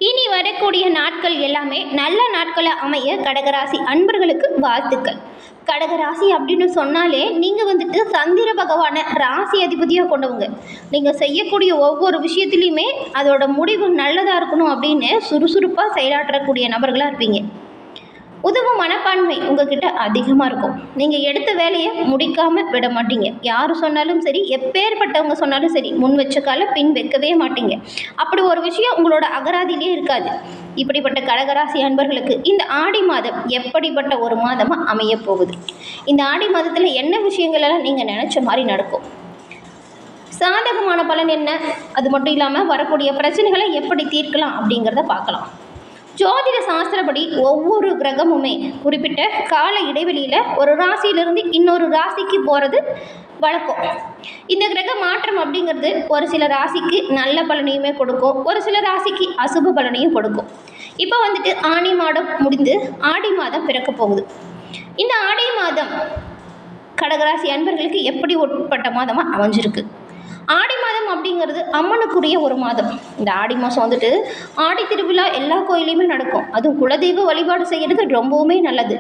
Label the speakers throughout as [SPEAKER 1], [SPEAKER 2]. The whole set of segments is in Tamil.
[SPEAKER 1] இனி வரக்கூடிய நாட்கள் எல்லாமே நல்ல நாட்களாக அமைய கடகராசி அன்பர்களுக்கு வாழ்த்துக்கள். கடகராசி அப்படின்னு சொன்னாலே நீங்கள் வந்துட்டு சந்திர பகவானை ராசி அதிபதியாக கொண்டவங்க. நீங்கள் செய்யக்கூடிய ஒவ்வொரு விஷயத்துலையுமே அதோட முடிவு நல்லதாக இருக்கணும் அப்படின்னு சுறுசுறுப்பாக செயலாற்றக்கூடிய நபர்களாக இருப்பீங்க. உதவும் மனப்பான்மை உங்ககிட்ட அதிகமாக இருக்கும். நீங்கள் எடுத்த வேலையை முடிக்காமல் விட மாட்டீங்க. யார் சொன்னாலும் சரி, எப்பேற்பட்டவங்க சொன்னாலும் சரி, முன் வச்ச கால பின் வைக்கவே மாட்டீங்க. அப்படி ஒரு விஷயம் உங்களோட அகராதியிலே இருக்காது. இப்படிப்பட்ட கடகராசி அன்பர்களுக்கு இந்த ஆடி மாதம் எப்படிப்பட்ட ஒரு மாதமாக அமைய போகுது? இந்த ஆடி மாதத்தில் என்ன விஷயங்களெல்லாம் நீங்கள் நினச்ச மாதிரி நடக்கும்? சாதகமான பலன் என்ன? அது மட்டும் இல்லாமல் வரக்கூடிய பிரச்சனைகளை எப்படி தீர்க்கலாம் அப்படிங்கிறத பார்க்கலாம். ஜோதிட சாஸ்திரப்படி ஒவ்வொரு கிரகமுமே குறிப்பிட்ட கால இடைவெளியில் ஒரு ராசியிலிருந்து இன்னொரு ராசிக்கு போகிறது வழக்கம். இந்த கிரக மாற்றம் அப்படிங்கிறது ஒரு சில ராசிக்கு நல்ல பலனையுமே கொடுக்கும், ஒரு சில ராசிக்கு அசுப பலனையும் கொடுக்கும். இப்போ வந்துட்டு ஆனி மாதம் முடிந்து ஆடி மாதம் பிறக்க போகுது. இந்த ஆடி மாதம் கடகராசி அன்பர்களுக்கு எப்படி உட்பட்ட மாதமாக அமைஞ்சிருக்கு? ஆடி மாதம் அப்படிங்கிறது அம்மனுக்குரிய ஒரு மாதம். இந்த ஆடி மாதம் வந்துட்டு ஆடி திருவிழா எல்லா கோயிலையுமே நடக்கும். அதுவும் குலதெய்வ வழிபாடு செய்கிறது ரொம்பவுமே நல்லது.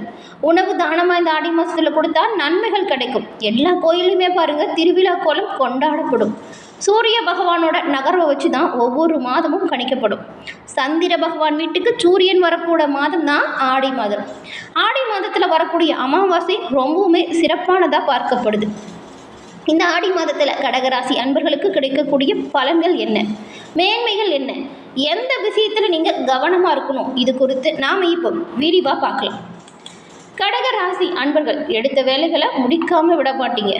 [SPEAKER 1] உணவு தானமாக இந்த ஆடி மாதத்தில் கொடுத்தா நன்மைகள் கிடைக்கும். எல்லா கோயிலையுமே பாருங்கள், திருவிழா கோலம் கொண்டாடப்படும். சூரிய பகவானோட நகர்வை வச்சு தான் ஒவ்வொரு மாதமும் கணிக்கப்படும். சந்திர பகவான் வீட்டுக்கு சூரியன் வரக்கூடிய மாதம் தான் ஆடி மாதம். ஆடி மாதத்தில் வரக்கூடிய அமாவாசை ரொம்பவுமே சிறப்பானதாக பார்க்கப்படுது. இந்த ஆடி மாதத்தில் கடகராசி அன்பர்களுக்கு கிடைக்கக்கூடிய பலன்கள் என்ன, மேன்மைகள் என்ன, எந்த விஷயத்தில் நீங்கள் கவனமாக இருக்கணும், இது குறித்து நாம் இப்போ விரிவாக பார்க்கலாம். கடகராசி அன்பர்கள் எடுத்த வேலைகளை முடிக்காமல் விட மாட்டீங்க.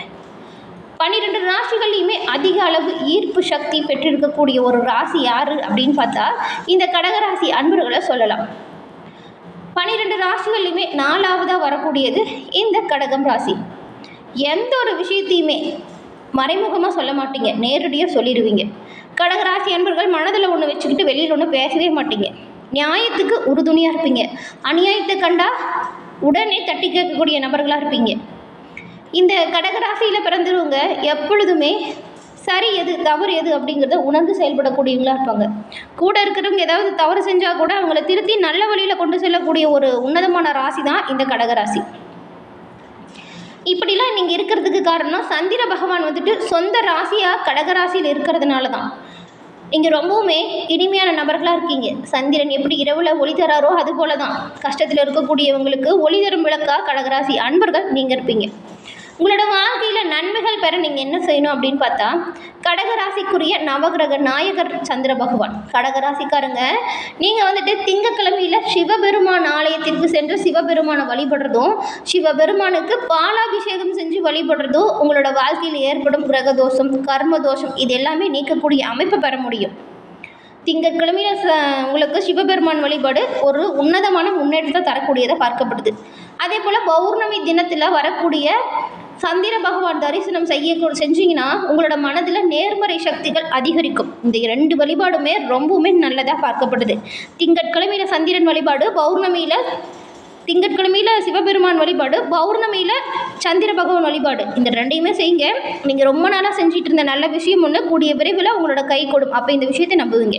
[SPEAKER 1] 12 ராசிகள்லையுமே அதிக அளவு ஈர்ப்பு சக்தி பெற்றிருக்கக்கூடிய ஒரு ராசி யார் அப்படின்னு பார்த்தா இந்த கடகராசி அன்பர்களை சொல்லலாம். 12 ராசிகள்லையுமே 4ஆவதாக வரக்கூடியது இந்த கடகம் ராசி. எந்த ஒரு விஷயத்தையுமே மறைமுகமாக சொல்ல மாட்டீங்க, நேரடியாக சொல்லிடுவீங்க. கடகராசி அன்பர்கள் மனதில் ஒன்று வச்சுக்கிட்டு வெளியில் ஒன்று பேசவே மாட்டீங்க. நியாயத்துக்கு உறுதுணையாக இருப்பீங்க. அநியாயத்தை கண்டா உடனே தட்டி கேட்கக்கூடிய நபர்களாக இருப்பீங்க. இந்த கடகராசியில் பிறந்தவங்க எப்பொழுதுமே சரி எது தவறு எது அப்படிங்கிறத உணர்ந்து செயல்படக்கூடியவங்களாக இருப்பாங்க. கூட இருக்கிறவங்க ஏதாவது தவறு செஞ்சால் கூட அவங்கள திருத்தி நல்ல வழியில் கொண்டு செல்லக்கூடிய ஒரு உன்னதமான ராசி தான் இந்த கடகராசி. இப்படிலாம் நீங்கள் இருக்கிறதுக்கு காரணம் சந்திர பகவான் வந்துட்டு சொந்த ராசியாக கடகராசியில் இருக்கிறதுனால தான். நீங்கள் ரொம்பவுமே இனிமையான நபர்களாக இருக்கீங்க. சந்திரன் எப்படி இரவில் ஒளி தராரோ அது போல தான் கஷ்டத்தில் இருக்கக்கூடியவங்களுக்கு ஒளி தரும் விளக்கா கடகராசி அன்பர்கள் நீங்கள் இருப்பீங்க. உங்களோட வாழ்க்கையில் நன்மைகள் பெற நீங்கள் என்ன செய்யணும் அப்படின்னு பார்த்தா கடகராசிக்குரிய நவகிரக நாயகர் சந்திர பகவான். கடகராசிக்காரங்க நீங்கள் வந்துட்டு திங்கக்கிழமையில் சிவபெருமான் ஆலயத்திற்கு சென்று சிவபெருமானை வழிபடுறதும் சிவபெருமானுக்கு பாலாபிஷேகம் செஞ்சு வழிபடுறதும் உங்களோட வாழ்க்கையில் ஏற்படும் கிரகதோஷம் கர்மதோஷம் இது எல்லாமே நீக்கக்கூடிய அமைப்பை பெற முடியும். திங்கட்கிழமையில் உங்களுக்கு சிவபெருமான் வழிபாடு ஒரு உன்னதமான முன்னேற்றத்தை தரக்கூடியதாக பார்க்கப்படுது. அதே போல் பௌர்ணமி தினத்தில் வரக்கூடிய சந்திர பகவான் தரிசனம் செஞ்சீங்கன்னா உங்களோட மனதில் நேர்மறை சக்திகள் அதிகரிக்கும். இந்த 2 வழிபாடுமே ரொம்பவுமே நல்லதாக பார்க்கப்படுது. திங்கட்கிழமையில் சந்திரன் வழிபாடு, பௌர்ணமியில் திங்கட்கிழமையில் சிவபெருமான் வழிபாடு, பௌர்ணமியில் சந்திர பகவான் வழிபாடு. இந்த 2யுமே செய்யுங்க. நீங்கள் ரொம்ப நாளாக செஞ்சுட்டு இருந்த நல்ல விஷயம் ஒன்று கூடிய விரைவில் உங்களோட கை கொடும். அப்போ இந்த விஷயத்தை நம்புவீங்க.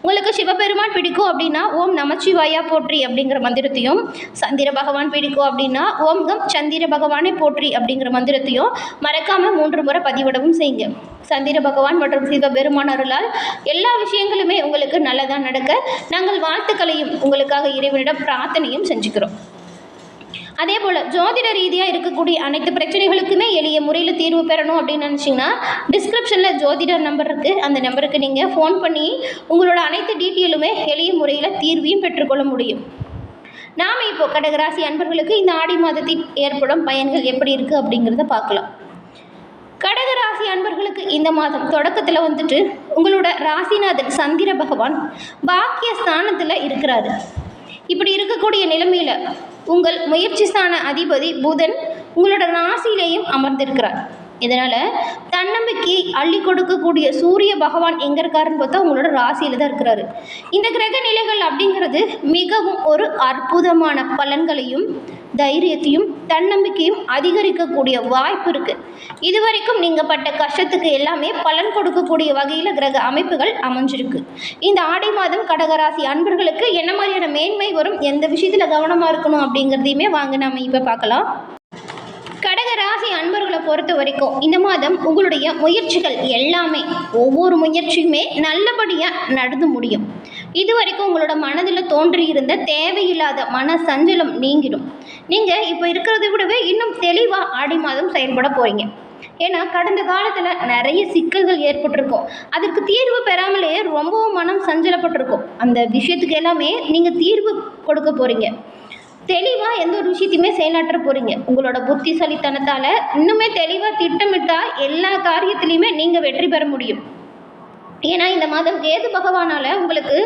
[SPEAKER 1] உங்களுக்கு சிவபெருமான் பிடிக்கும் அப்படின்னா ஓம் நமச்சிவாயா போற்றி அப்படிங்கிற மந்திரத்தையும், சந்திர பகவான் பிடிக்கும் அப்படின்னா ஓம் கம் சந்திர பகவானை போற்றி அப்படிங்கிற மந்திரத்தையும் மறக்காமல் 3 முறை பதிவிடவும் செய்யுங்க. சந்திர பகவான் மற்றும் சிவபெருமான் அருளால் எல்லா விஷயங்களுமே உங்களுக்கு நல்லதாக நடக்க நாங்கள் வாழ்த்துக்களையும் உங்களுக்காக இறைவனிடம் பிரார்த்தனையும் செஞ்சுக்கிறோம். அதே போல் ஜோதிட ரீதியாக இருக்கக்கூடிய அனைத்து பிரச்சனைகளுக்குமே எளிய முறையில் தீர்வு பெறணும் அப்படின்னு நினச்சிங்கன்னா டிஸ்கிரிப்ஷனில் ஜோதிடர் நம்பர் இருக்குது. அந்த நம்பருக்கு நீங்கள் ஃபோன் பண்ணி உங்களோட அனைத்து டீட்டெயிலுமே எளிய முறையில் தீர்வையும் பெற்றுக்கொள்ள முடியும். நாம் இப்போ கடகராசி அன்பர்களுக்கு இந்த ஆடி மாதத்தில் ஏற்படும் பயன்கள் எப்படி இருக்குது அப்படிங்கிறத பார்க்கலாம். கடகராசி அன்பர்களுக்கு இந்த மாதம் தொடக்கத்தில் வந்துட்டு உங்களோட ராசிநாதன் சந்திர பகவான் பாக்கிய ஸ்தானத்தில் இருக்கிறாரு. இப்படி இருக்கக்கூடிய நிலைமையில் உங்கள் முயற்சி ஸ்தான அதிபதி புதன் உங்களோட ராசியிலேயும் அமர்ந்திருக்கிறார். இதனால் தன்னம்பிக்கையை அள்ளி கொடுக்கக்கூடிய சூரிய பகவான் எங்கே இருக்காருன்னு பார்த்தா உங்களோட ராசியில் தான் இருக்கிறாரு. இந்த கிரக நிலைகள் அப்படிங்கிறது மிகவும் ஒரு அற்புதமான பலன்களையும் தைரியத்தையும் தன்னம்பிக்கையும் அதிகரிக்கக்கூடிய வாய்ப்பு இருக்குது. இதுவரைக்கும் நீங்கள் பட்ட கஷ்டத்துக்கு எல்லாமே பலன் கொடுக்கக்கூடிய வகையில் கிரக அமைப்புகள் அமைஞ்சிருக்கு. இந்த ஆடி மாதம் கடகராசி அன்பர்களுக்கு என்ன மாதிரியான மேன்மை வரும், எந்த விஷயத்தில் கவனமாக இருக்கணும் அப்படிங்கிறதையுமே வாங்க நாம் இப்போ பார்க்கலாம். கடகராசி அன்பர்களை பொறுத்த வரைக்கும் இந்த மாதம் உங்களுடைய முயற்சிகள் எல்லாமே ஒவ்வொரு முயற்சியுமே நல்லபடியாக நடந்து முடியும். இது வரைக்கும் உங்களோட மனதில் தோன்றியிருந்த தேவையில்லாத மன சஞ்சலம் நீங்கிடும். நீங்கள் இப்போ இருக்கிறத விடவே இன்னும் தெளிவாக ஆடி மாதம் செயல்பட போகிறீங்க. ஏன்னா கடந்த காலத்தில் நிறைய சிக்கல்கள் ஏற்பட்டிருக்கும், அதற்கு தீர்வு பெறாமலே ரொம்பவும் மனம் சஞ்சலப்பட்டிருக்கும். அந்த விஷயத்துக்கு எல்லாமே நீங்கள் தீர்வு கொடுக்க போகிறீங்க. தெளிவாக எந்த ஒரு விஷயத்தையுமே செயலாற்ற போகிறீங்க. உங்களோட புத்திசாலித்தனத்தால் இன்னுமே தெளிவாக திட்டமிட்டால் எல்லா காரியத்திலையுமே நீங்கள் வெற்றி பெற முடியும். ஏன்னா இந்த மாதம் கேது பகவானால் உங்களுக்கு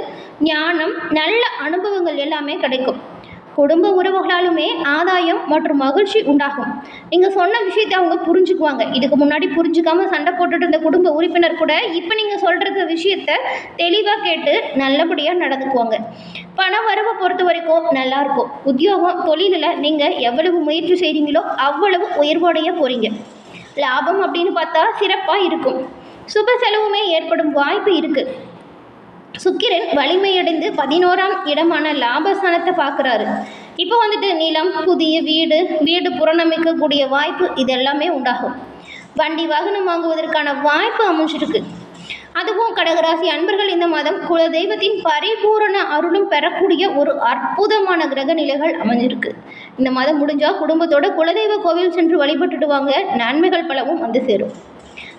[SPEAKER 1] ஞானம், நல்ல அனுபவங்கள் எல்லாமே கிடைக்கும். குடும்ப உறவுகளாலுமே ஆதாயம் மற்றும் மகிழ்ச்சி உண்டாகும். நீங்கள் சொன்ன விஷயத்தை அவங்க புரிஞ்சுக்குவாங்க. இதுக்கு முன்னாடி புரிஞ்சுக்காமல் சண்டை போட்டுட்டு இருந்த குடும்ப உறுப்பினர் கூட இப்போ நீங்கள் சொல்கிற விஷயத்த தெளிவாக கேட்டு நல்லபடியாக நடந்துக்குவாங்க. பண வரவை பொறுத்த வரைக்கும் நல்லாயிருக்கும். உத்தியோகம், தொழிலில் நீங்கள் எவ்வளவு முயற்சி செய்கிறீங்களோ அவ்வளவு உயர்வடைய போகிறீங்க. லாபம் அப்படின்னு பார்த்தா சிறப்பாக இருக்கும். சுப செலவுமே ஏற்படும் வாய்ப்பு இருக்குது. சுக்கிரன் வலிமையடைந்து 11ஆம் இடமான லாபஸ்தானத்தை பார்க்குறாரு. இப்போ வந்துட்டு நிலம், புதிய வீடு புறநமைக்கக்கூடிய வாய்ப்பு இதெல்லாமே உண்டாகும். வண்டி வாகனம் வாங்குவதற்கான வாய்ப்பு அமைஞ்சிருக்கு. அதுவும் கடகராசி அன்பர்கள் இந்த மாதம் குலதெய்வத்தின் பரிபூரண அருளும் பெறக்கூடிய ஒரு அற்புதமான கிரக நிலைகள் அமைஞ்சிருக்கு. இந்த மாதம் முடிஞ்சால் குடும்பத்தோட குலதெய்வ கோவில் சென்று வழிபட்டுட்டு வாங்க, நன்மைகள் பலவும் வந்து சேரும்.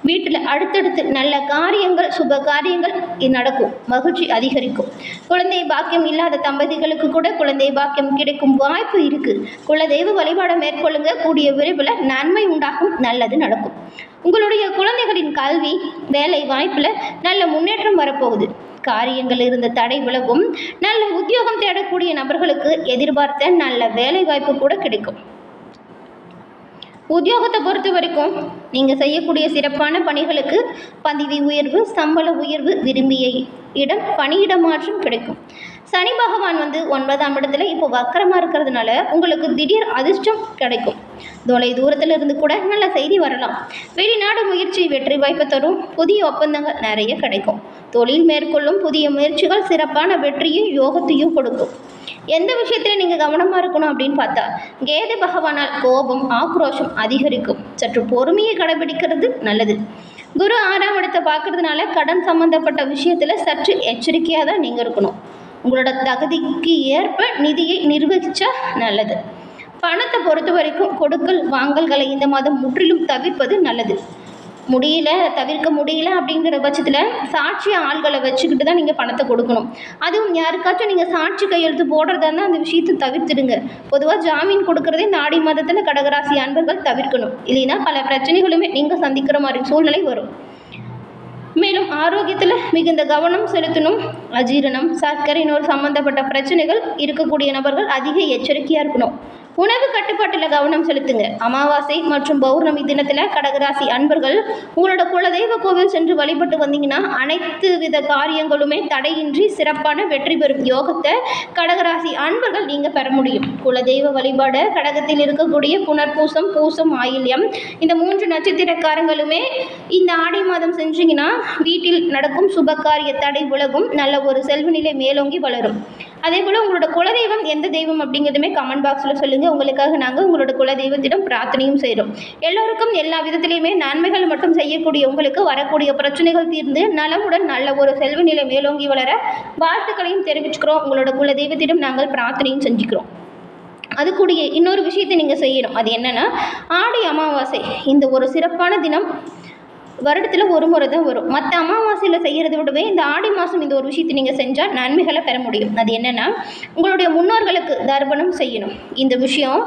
[SPEAKER 1] வீட்டில் அடுத்தடுத்து நல்ல காரியங்கள், சுப காரியங்கள் நடக்கும், மகிழ்ச்சி அதிகரிக்கும். குழந்தை பாக்கியம் இல்லாத தம்பதிகளுக்கு கூட குழந்தை பாக்கியம் கிடைக்கும் வாய்ப்பு இருக்குது. குலதெய்வ வழிபாடை மேற்கொள்ளுங்க, கூடிய விரைவில் நன்மை உண்டாகும், நல்லது நடக்கும். உங்களுடைய குழந்தைகளின் கல்வி, வேலை வாய்ப்பில் நல்ல முன்னேற்றம் வரப்போகுது. காரியங்கள் இருந்த தடை விலகும். நல்ல உத்தியோகம் தேடக்கூடிய நபர்களுக்கு எதிர்பார்த்த நல்ல வேலை வாய்ப்பு கூட கிடைக்கும். உத்தியோகத்தை பொறுத்த வரைக்கும் நீங்கள் செய்யக்கூடிய சிறப்பான பணிகளுக்கு பதவி உயர்வு, சம்பள உயர்வு, விரும்பிய இடம், பணியிட மாற்றம் கிடைக்கும். சனி பகவான் 9ஆம் இடத்துல இப்போ வக்கரமாக இருக்கிறதுனால உங்களுக்கு திடீர் அதிர்ஷ்டம் கிடைக்கும். தொலை தூரத்தில் இருந்து கூட நல்ல செய்தி வரலாம். வெளிநாடு முயற்சி வெற்றி வாய்ப்பு தரும். புதிய ஒப்பந்தங்கள் நிறைய கிடைக்கும். தொழில் மேற்கொள்ளும் புதிய முயற்சிகள் சிறப்பான வெற்றியும் யோகத்தையும் கொடுக்கும். எந்த விஷயத்தில் நீங்கள் கவனமாக இருக்கணும் அப்படின்னு பார்த்தா, கேது பகவானால் கோபம், ஆக்ரோஷம் அதிகரிக்கும். சற்று பொறுமையை கடைபிடிக்கிறது நல்லது. குரு 6ஆம் இடத்தை பார்க்கறதுனால கடன் சம்பந்தப்பட்ட விஷயத்தில் சற்று எச்சரிக்கையாக தான் நீங்கள் இருக்கணும். உங்களோட தகுதிக்கு ஏற்ப நிதியை நிர்வகிச்சா நல்லது. பணத்தை பொறுத்த வரைக்கும் கொடுக்கல் வாங்கல்களை இந்த மாதம் முற்றிலும் தவிர்ப்பது நல்லது. தவிர்க்க முடியல அப்படிங்கிற பட்சத்தில் சாட்சி ஆள்களை வச்சுக்கிட்டு தான் நீங்கள் பணத்தை கொடுக்கணும். அதுவும் யாருக்காச்சும் நீங்கள் சாட்சி கையெழுத்து போடுறதா இருந்தால் அந்த விஷயத்தை தவிர்த்துடுங்க. பொதுவாக ஜாமீன் கொடுக்கறதே இந்த ஆடி மாதத்தில் கடகராசி அன்பர்கள் தவிர்க்கணும். இல்லைன்னா பல பிரச்சனைகளுமே நீங்கள் சந்திக்கிற மாதிரி சூழ்நிலை வரும். மேலும் ஆரோக்கியத்தில் மிகுந்த கவனம் செலுத்தணும். அஜீரணம், சர்க்கரை நோய் சம்பந்தப்பட்ட பிரச்சனைகள் இருக்கக்கூடிய நபர்கள் அதிக எச்சரிக்கையாக இருக்கணும். உணவு கட்டுப்பாட்டில் கவனம் செலுத்துங்க. அமாவாசை மற்றும் பௌர்ணமி தினத்தில் கடகராசி அன்பர்கள் உங்களோட குலதெய்வ கோவில் சென்று வழிபட்டு வந்தீங்கன்னா அனைத்து வித காரியங்களுமே தடையின்றி சிறப்பான வெற்றி பெறும் யோகத்தை கடகராசி அன்பர்கள் நீங்கள் பெற முடியும். குலதெய்வ வழிபாடு கடகத்தில் இருக்கக்கூடிய புனர்பூசம், பூசம், ஆயில்யம் இந்த 3 நட்சத்திரக்காரங்களுமே இந்த ஆடி மாதம் செஞ்சீங்கன்னா வீட்டில் நடக்கும் சுபகாரிய தடை விலகும், நல்ல ஒரு செல்வ நிலை மேலோங்கி வளரும். அதே போல் உங்களோட குலதெய்வம் எந்த தெய்வம் அப்படிங்கிறதுமே கமெண்ட் பாக்ஸில் சொல்லுங்கள். உங்களுக்காக நாங்கள் உங்களோட குலதெய்வத்திடம் பிரார்த்தனையும் செய்கிறோம். எல்லோருக்கும் எல்லா விதத்திலையுமே நன்மைகள் மட்டும் செய்யக்கூடிய உங்களுக்கு வரக்கூடிய பிரச்சனைகள் தீர்ந்து நலமுடன் நல்ல ஒரு செல்வ நிலை மேலோங்கி வளர வாழ்த்துக்களையும் தெரிவிச்சுக்கிறோம். உங்களோட குலதெய்வத்திடம் நாங்கள் பிரார்த்தனையும் செஞ்சுக்கிறோம். அது கூடிய இன்னொரு விஷயத்தை நீங்கள் செய்யணும். அது என்னென்னா, ஆடி அமாவாசை இந்த ஒரு சிறப்பான தினம் வருடத்தில் ஒரு முறை தான் வரும். மற்ற அமாவாசையில் செய்கிறத விடவே இந்த ஆடி மாதம் இந்த ஒரு விஷயத்தை நீங்கள் செஞ்சால் நன்மைகளை பெற முடியும். அது என்னென்னா, உங்களுடைய முன்னோர்களுக்கு தர்ப்பணம் செய்யணும். இந்த விஷயம்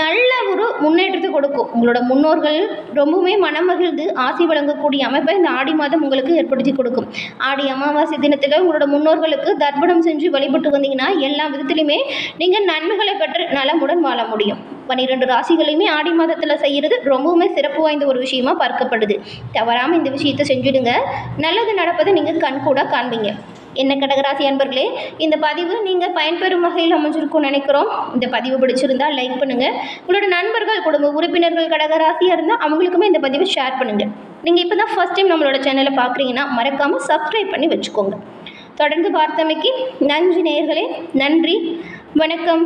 [SPEAKER 1] நல்ல ஒரு முன்னேற்றத்தை கொடுக்கும். உங்களோட முன்னோர்கள் ரொம்பவுமே மனமகிழ்ந்து ஆசி வழங்கக்கூடிய அமைப்பை இந்த ஆடி மாதம் உங்களுக்கு ஏற்படுத்தி கொடுக்கும். ஆடி அமாவாசை தினத்தில் உங்களோட முன்னோர்களுக்கு தர்ப்பணம் செஞ்சு வழிபட்டு வந்தீங்கன்னா எல்லா விதத்திலையுமே நீங்கள் நன்மைகளை பெற்று நலமுடன் வாழ முடியும். 12 ராசிகளையுமே ஆடி மாதத்தில் செய்கிறது ரொம்பவுமே சிறப்பு வாய்ந்த ஒரு விஷயமா பார்க்கப்படுது. தவறாமல் இந்த விஷயத்தை செஞ்சுடுங்க. நல்லது நடப்பதை நீங்கள் கண்கூட காண்பீங்க. என்ன கடகராசி அன்பர்களே, இந்த பதிவு நீங்கள் பயன்பெறும் வகையில் அமைஞ்சிருக்கும்னு நினைக்கிறோம். இந்த பதிவு பிடிச்சிருந்தால் லைக் பண்ணுங்கள். உங்களோட நண்பர்கள், குடும்ப உறுப்பினர்கள் கடகராசியாக இருந்தால் அவங்களுக்குமே இந்த பதிவை ஷேர் பண்ணுங்கள். நீங்கள் இப்போ தான் ஃபஸ்ட் டைம் நம்மளோட சேனலை பார்க்குறீங்கன்னா மறக்காமல் சப்ஸ்கிரைப் பண்ணி வச்சுக்கோங்க. தொடர்ந்து பார்த்தமைக்கு நன்றி நேயர்களே. நன்றி, வணக்கம்.